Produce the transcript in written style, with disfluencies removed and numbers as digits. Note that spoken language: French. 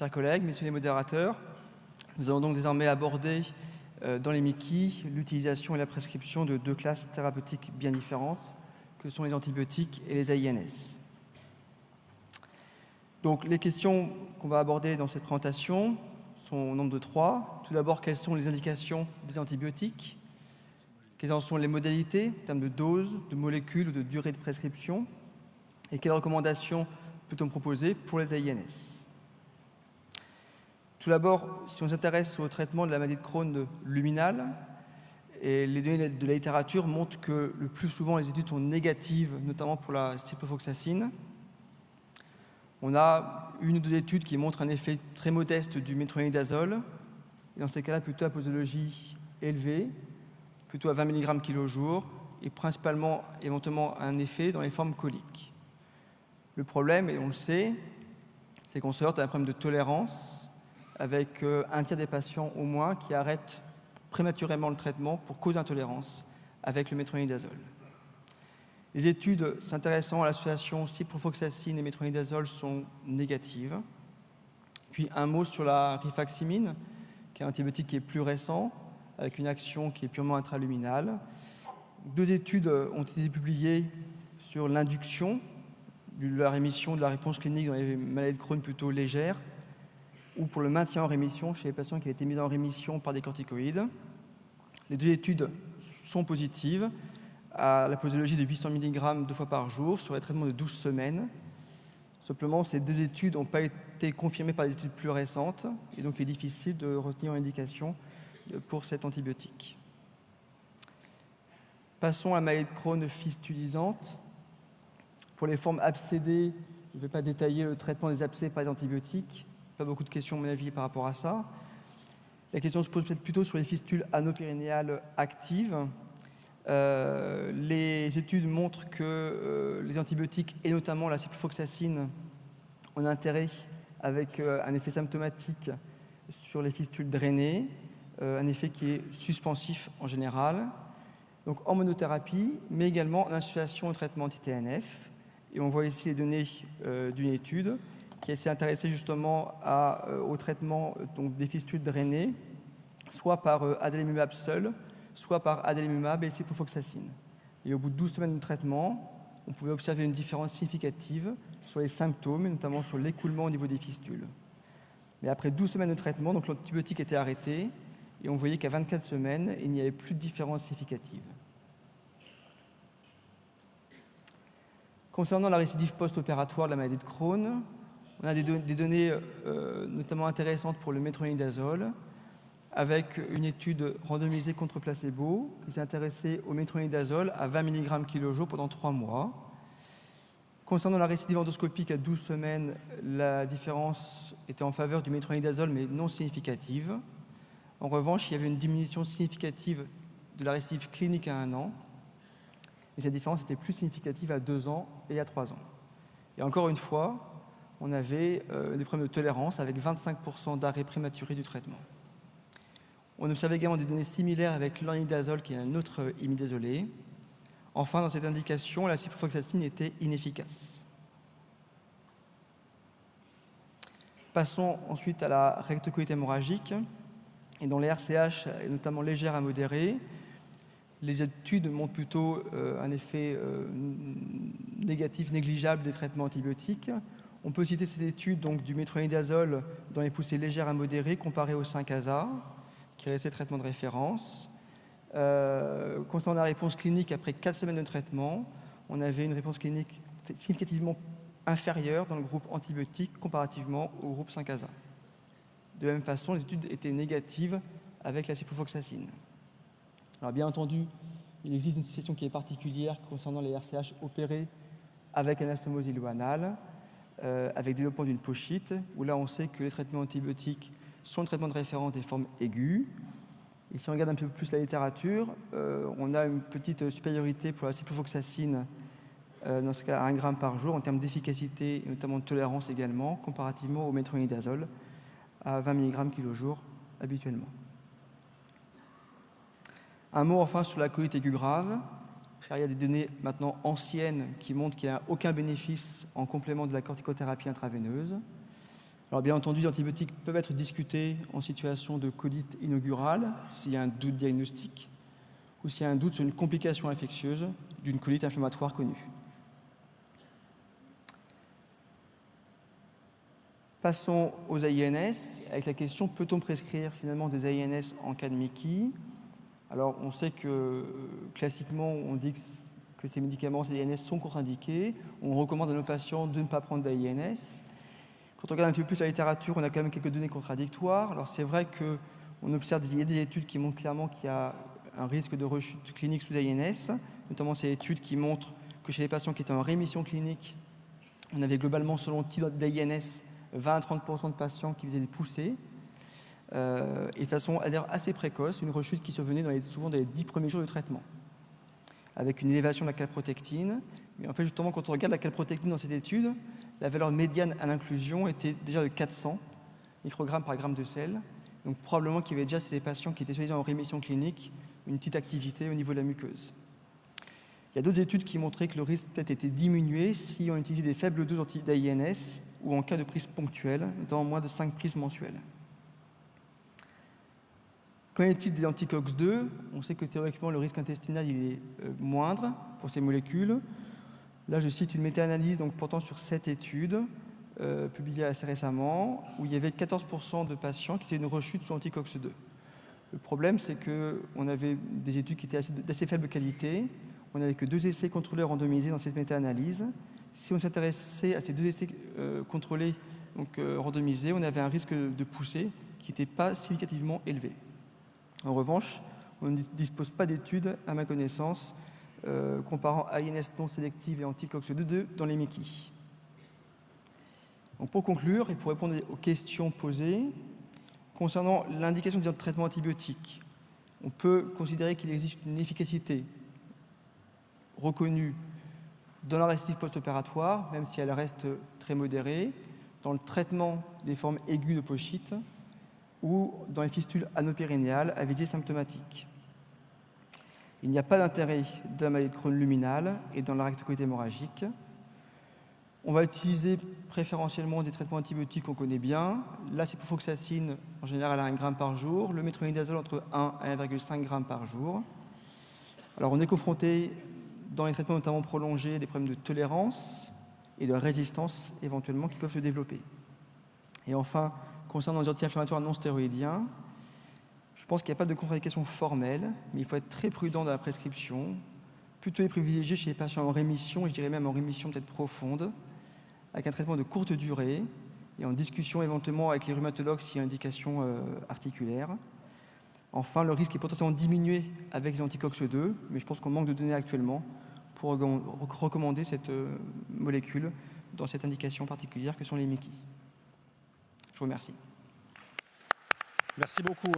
Chers collègues, messieurs les modérateurs, nous allons donc désormais aborder dans les MICI l'utilisation et la prescription de deux classes thérapeutiques bien différentes, que sont les antibiotiques et les AINS. Donc les questions qu'on va aborder dans cette présentation sont au nombre de 3. Tout d'abord, quelles sont les indications des antibiotiques? Quelles en sont les modalités en termes de dose, de molécules ou de durée de prescription? Et quelles recommandations peut-on proposer pour les AINS? Tout d'abord, si on s'intéresse au traitement de la maladie de Crohn luminale, et les données de la littérature montrent que le plus souvent les études sont négatives, notamment pour la ciprofloxacine. On a une ou deux études qui montrent un effet très modeste du métronidazole, et dans ces cas-là, plutôt à posologie élevée, plutôt à 20 mg kg/jour, et principalement, éventuellement, un effet dans les formes coliques. Le problème, et on le sait, c'est qu'on se heurte à un problème de tolérance, avec un tiers des patients au moins qui arrêtent prématurément le traitement pour cause d'intolérance avec le métronidazole. Les études s'intéressant à l'association ciprofloxacine et métronidazole sont négatives. Puis un mot sur la rifaximine, qui est un antibiotique qui est plus récent, avec une action qui est purement intraluminale. 2 études ont été publiées sur l'induction de la rémission de la réponse clinique dans les maladies de Crohn plutôt légères, ou pour le maintien en rémission chez les patients qui ont été mis en rémission par des corticoïdes. Les 2 études sont positives à la posologie de 800 mg 2 fois par jour sur les traitements de 12 semaines. Simplement, ces 2 études n'ont pas été confirmées par des études plus récentes et donc il est difficile de retenir une indication pour cet antibiotique. Passons à la maladie de Crohn fistulisante. Pour les formes abcédées, je ne vais pas détailler le traitement des abcès par les antibiotiques. Pas beaucoup de questions, à mon avis, par rapport à ça. La question se pose peut-être plutôt sur les fistules anopérinéales actives. Les études montrent que les antibiotiques, et notamment la ciprofloxacine, ont intérêt avec un effet symptomatique sur les fistules drainées, un effet qui est suspensif en général, donc en monothérapie, mais également en association au traitement anti-TNF. Et on voit ici les données d'une étude qui s'est intéressée justement au traitement donc, des fistules drainées, soit par adalimumab seul, soit par adalimumab et ciprofloxacine. Et au bout de 12 semaines de traitement, on pouvait observer une différence significative sur les symptômes, et notamment sur l'écoulement au niveau des fistules. Mais après 12 semaines de traitement, donc l'antibiotique était arrêté, et on voyait qu'à 24 semaines, il n'y avait plus de différence significative. Concernant la récidive post-opératoire de la maladie de Crohn, on a des données notamment intéressantes pour le métronidazole, avec une étude randomisée contre placebo qui s'est intéressée au métronidazole à 20 mg kg/jour pendant 3 mois. Concernant la récidive endoscopique à 12 semaines, la différence était en faveur du métronidazole, mais non significative. En revanche, il y avait une diminution significative de la récidive clinique à 1 an, et cette différence était plus significative à 2 ans et à 3 ans. Et encore une fois, on avait des problèmes de tolérance avec 25% d'arrêt prématuré du traitement. On observait également des données similaires avec l'ornidazole, qui est un autre imidazolé. Enfin, dans cette indication, la ciprofloxacine était inefficace. Passons ensuite à la rectocolite hémorragique. Et dans les RCH, et notamment légère à modérée, les études montrent plutôt un effet négatif négligeable des traitements antibiotiques. On peut citer cette étude donc, du métronidazole dans les poussées légères à modérées comparée au 5-ASA, qui restait traitement de référence. Concernant la réponse clinique, après 4 semaines de traitement, on avait une réponse clinique significativement inférieure dans le groupe antibiotique comparativement au groupe 5-ASA. De la même façon, les études étaient négatives avec la ciprofloxacine. Alors bien entendu, il existe une situation qui est particulière concernant les RCH opérés avec anastomose iléoanale, avec développement d'une pochite, où là on sait que les traitements antibiotiques sont le traitement de référence des formes aiguës. Et si on regarde un peu plus la littérature, on a une petite supériorité pour la ciprofloxacine, dans ce cas à 1 g par jour, en termes d'efficacité et notamment de tolérance également, comparativement au métronidazole à 20 mg kg/jour habituellement. Un mot enfin sur la colite aiguë grave, car il y a des données maintenant anciennes qui montrent qu'il n'y a aucun bénéfice en complément de la corticothérapie intraveineuse. Alors bien entendu, les antibiotiques peuvent être discutés en situation de colite inaugurale, s'il y a un doute diagnostique, ou s'il y a un doute sur une complication infectieuse d'une colite inflammatoire connue. Passons aux AINS, avec la question, peut-on prescrire finalement des AINS en cas de MICI? Alors on sait que classiquement, on dit que ces médicaments, ces AINS sont contre-indiqués. On recommande à nos patients de ne pas prendre d'AINS. Quand on regarde un petit peu plus la littérature, on a quand même quelques données contradictoires. Alors c'est vrai qu'on observe des études qui montrent clairement qu'il y a un risque de rechute clinique sous AINS, notamment ces études qui montrent que chez les patients qui étaient en rémission clinique, on avait globalement, selon le type d'AINS, 20 à 30% de patients qui faisaient des poussées, et de façon assez précoce, une rechute qui survenait souvent dans les 10 premiers jours de traitement, avec une élévation de la calprotectine. Mais en fait, justement, quand on regarde la calprotectine dans cette étude, la valeur médiane à l'inclusion était déjà de 400 microgrammes par gramme de sel. Donc probablement qu'il y avait déjà chez les patients qui étaient soi-disant en rémission clinique une petite activité au niveau de la muqueuse. Il y a d'autres études qui montraient que le risque peut-être était diminué si on utilisait des faibles doses d'AINS ou en cas de prise ponctuelle, notamment moins de 5 prises mensuelles. Qu'en est-il des anticox-2? On sait que théoriquement le risque intestinal il est moindre pour ces molécules. Là, je cite une méta-analyse portant sur 7 études publiées assez récemment, où il y avait 14% de patients qui faisaient une rechute sous anticox-2. Le problème, c'est qu'on avait des études qui étaient d'assez faible qualité. On n'avait que 2 essais contrôlés randomisés dans cette méta-analyse. Si on s'intéressait à ces 2 essais contrôlés, randomisés, on avait un risque de poussée qui n'était pas significativement élevé. En revanche, on ne dispose pas d'études, à ma connaissance, comparant AINS non sélective et anticox-2 dans les MICI. Donc pour conclure, et pour répondre aux questions posées, concernant l'indication des traitements antibiotiques, on peut considérer qu'il existe une efficacité reconnue dans la récidive post-opératoire, même si elle reste très modérée, dans le traitement des formes aiguës de pochite ou dans les fistules anopérinéales à visée symptomatique. Il n'y a pas d'intérêt de la maladie de Crohn luminale et dans la rectocolite hémorragique. On va utiliser préférentiellement des traitements antibiotiques qu'on connaît bien. La ciprofloxacine, en général, à 1 g par jour. Le métronidazole, entre 1 et 1,5 g par jour. Alors, on est confronté, dans les traitements notamment prolongés, des problèmes de tolérance et de résistance, éventuellement, qui peuvent se développer. Et enfin, concernant les anti-inflammatoires non stéroïdiens, je pense qu'il n'y a pas de contre-indication formelle, mais il faut être très prudent dans la prescription, plutôt les privilégier chez les patients en rémission, et je dirais même en rémission peut-être profonde, avec un traitement de courte durée, et en discussion éventuellement avec les rhumatologues s'il y a indication articulaire. Enfin, le risque est potentiellement diminué avec les anticox-2, mais je pense qu'on manque de données actuellement pour recommander cette molécule dans cette indication particulière que sont les MICI. Je vous remercie. Merci beaucoup.